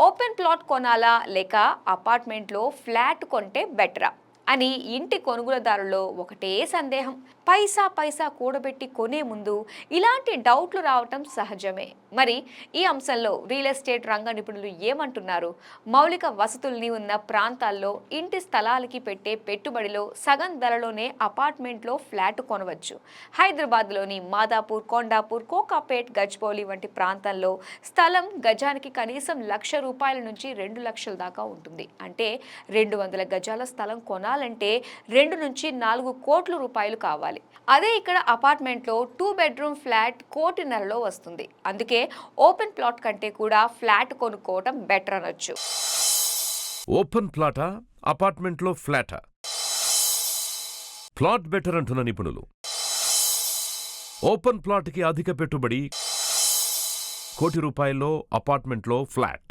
Open plot కొనాలా లేక అపార్ట్మెంట్లో ఫ్లాట్ కొంటే బెటరా అని ఇంటి కొనుగోలుదారుల్లో ఒకటే సందేహం. పైసా పైసా కూడబెట్టి కొనే ముందు ఇలాంటి డౌట్లు రావటం సహజమే. మరి ఈ అంశంలో రియల్ ఎస్టేట్ రంగ నిపుణులు ఏమంటున్నారు? మౌలిక వసతుల్ని ఉన్న ప్రాంతాల్లో ఇంటి స్థలాలకి పెట్టే పెట్టుబడిలో సగం ధరలోనే అపార్ట్మెంట్లో ఫ్లాట్ కొనవచ్చు. హైదరాబాద్లోని మాదాపూర్, కొండాపూర్, కోకాపేట్, గజ్బౌలి వంటి ప్రాంతాల్లో స్థలం గజానికి కనీసం ₹1,00,000 నుంచి 2,00,000 దాకా ఉంటుంది. అంటే 200 గజాల స్థలం కొనాలంటే 2 నుంచి 4 కోట్ల రూపాయలు కావాలి. అదే ఇక్కడ అపార్ట్మెంట్లో 2 బెడ్రూమ్ ఫ్లాట్ 1,50,00,000లో వస్తుంది. అందుకే ఓపెన్ ప్లాట్ కంటే కూడా ఫ్లాట్ కొనుక్కోవడం బెటర్ అనొచ్చు. ఓపెన్ ప్లాటా, అపార్ట్మెంట్లో ఫ్లాటా? ప్లాట్ బెటర్ అంటున్న నిపుణులు. ఓపెన్ ప్లాట్కి అధిక పెట్టుబడి, ₹1,00,00,000 అపార్ట్మెంట్లో ఫ్లాట్.